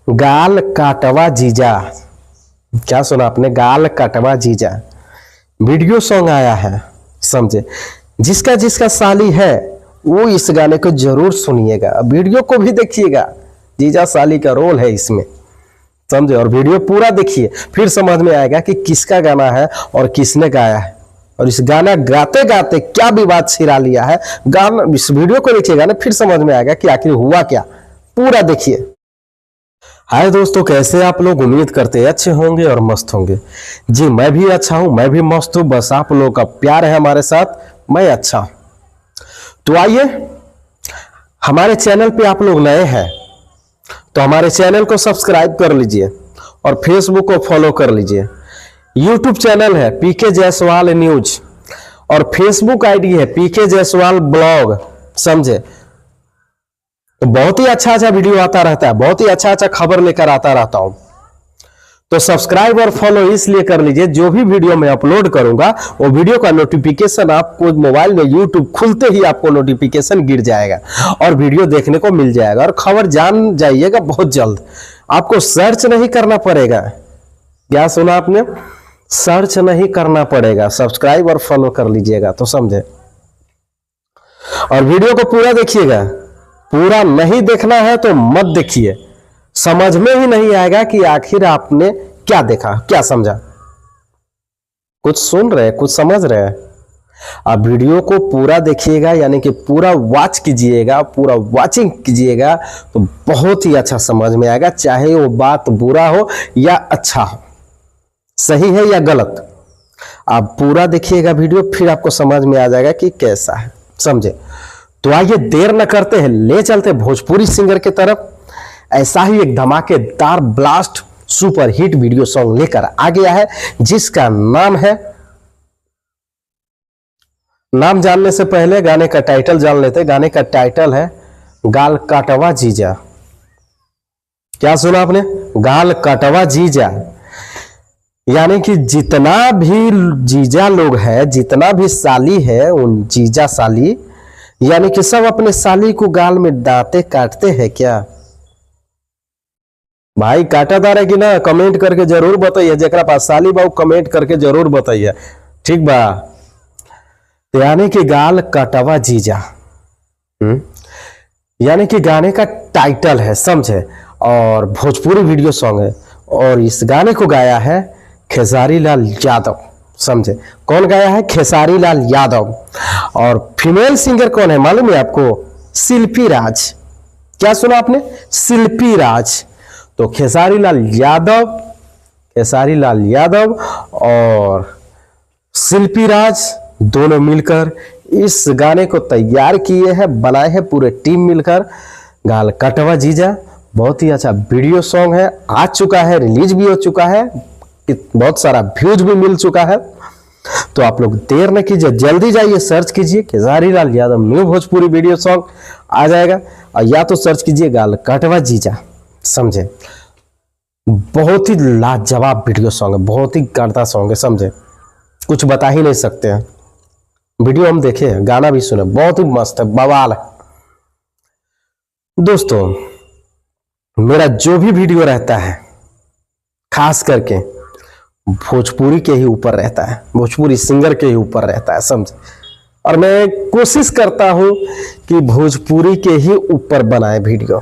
गाल काटवा जीजा। क्या सुना आपने? गाल काटवा जीजा वीडियो सॉन्ग आया है, समझे। जिसका जिसका साली है वो इस गाने को जरूर सुनिएगा, वीडियो को भी देखिएगा। जीजा साली का रोल है इसमें, समझे। और वीडियो पूरा देखिए, फिर समझ में आएगा कि किसका गाना है और किसने गाया है, और इस गाना गाते गाते क्या विवाद छिड़ा लिया है। गाना, इस वीडियो को देखिएगा ना, फिर समझ में आएगा कि आखिर हुआ क्या। पूरा देखिए। हाय दोस्तों, कैसे आप लोग? उम्मीद करते हैं अच्छे होंगे और मस्त होंगे। जी मैं भी अच्छा हूं, मैं भी मस्त हूं। बस आप लोगों का प्यार है हमारे साथ, मैं अच्छा हूं। तो आइए, हमारे चैनल पे आप लोग नए हैं तो हमारे चैनल को सब्सक्राइब कर लीजिए और फेसबुक को फॉलो कर लीजिए। यूट्यूब चैनल है पीके जायसवाल न्यूज और फेसबुक आईडी है पीके जायसवाल ब्लॉग, समझे। तो बहुत ही अच्छा अच्छा वीडियो आता रहता है, बहुत ही अच्छा अच्छा खबर लेकर आता रहता हूं। तो सब्सक्राइब और फॉलो इसलिए कर लीजिए, जो भी वीडियो मैं अपलोड करूंगा वो वीडियो का नोटिफिकेशन आपको मोबाइल में यूट्यूब खुलते ही आपको नोटिफिकेशन गिर जाएगा और वीडियो देखने को मिल जाएगा और खबर जान जाइएगा बहुत जल्द। आपको सर्च नहीं करना पड़ेगा। क्या सुना आपने? सर्च नहीं करना पड़ेगा। सब्सक्राइब और फॉलो कर लीजिएगा, तो समझे। और वीडियो को पूरा देखिएगा। पूरा नहीं देखना है तो मत देखिए, समझ में ही नहीं आएगा कि आखिर आपने क्या देखा, क्या समझा। कुछ सुन रहे, कुछ समझ रहे। आप वीडियो को पूरा देखिएगा, यानी कि पूरा वॉच कीजिएगा, पूरा वॉचिंग कीजिएगा, तो बहुत ही अच्छा समझ में आएगा। चाहे वो बात बुरा हो या अच्छा हो, सही है या गलत, आप पूरा देखिएगा वीडियो, फिर आपको समझ में आ जाएगा कि कैसा है, समझे। तो आइए देर न करते हैं, ले चलते भोजपुरी सिंगर की तरफ। ऐसा ही एक धमाकेदार blast super hit video song लेकर आ गया है, जिसका नाम है, नाम जानने से पहले गाने का टाइटल जान लेते। गाने का टाइटल है गाल काटवा जीजा। क्या सुना आपने? गाल काटवा जीजा। यानी कि जितना भी जीजा लोग है, जितना भी साली है, उन जीजा साली, यानी कि सब अपने साली को गाल में दांते काटते हैं क्या? भाई काटादार है कि ना? कमेंट करके जरूर बताइए। जेकरा पास साली बाबू कमेंट करके जरूर बताइए, ठीक बा। यानी कि गाल काटवा जीजा, यानी कि गाने का टाइटल है, समझे। और भोजपुरी वीडियो सॉन्ग है, और इस गाने को गाया है खेसारी लाल यादव, समझे। कौन गाया है? खेसारी लाल यादव। और फीमेल सिंगर कौन है मालूम है आपको? शिल्पी राज। क्या सुना आपने? शिल्पी राज। तो खेसारी लाल यादव, खेसारी लाल यादव और शिल्पी राज दोनों मिलकर इस गाने को तैयार किए हैं, बनाए हैं पूरे टीम मिलकर। गाल काटवा जीजा बहुत ही अच्छा वीडियो सॉन्ग है, आ चुका है, रिलीज भी हो चुका है, बहुत सारा व्यूज भी मिल चुका है। तो आप लोग देर न कीजिए, जल्दी जाइए, सर्च कीजिए Khesari Lal Yadav new Bhojpuri video song, आ जाएगा। और या तो सर्च कीजिए गाल काटवा जीजा, समझे। बहुत ही लाजवाब वीडियो सॉन्ग है, बहुत ही गाता सॉन्ग है, समझे। कुछ बता ही नहीं सकते हैं। वीडियो हम देखे, गाना भी सुने, बहुत ही मस्त है, बवाल है। दोस्तों, मेरा जो भी वीडियो रहता है खास करके भोजपुरी के ही ऊपर रहता है, भोजपुरी सिंगर के ही ऊपर रहता है, समझे। और मैं कोशिश करता हूं कि भोजपुरी के ही ऊपर बनाए वीडियो।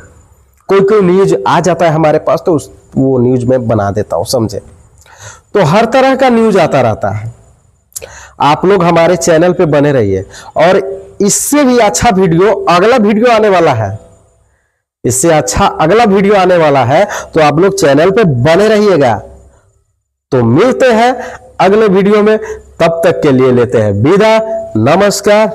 कोई कोई न्यूज आ जाता है हमारे पास, तो वो न्यूज में बना देता हूं, समझे। तो हर तरह का न्यूज आता रहता है। आप लोग हमारे चैनल पे बने रहिए, और इससे भी अच्छा वीडियो, अगला वीडियो आने वाला है, इससे अच्छा अगला वीडियो आने वाला है, तो आप लोग चैनल पे बने रहिएगा। तो मिलते हैं अगले वीडियो में, तब तक के लिए लेते हैं विदा, नमस्कार।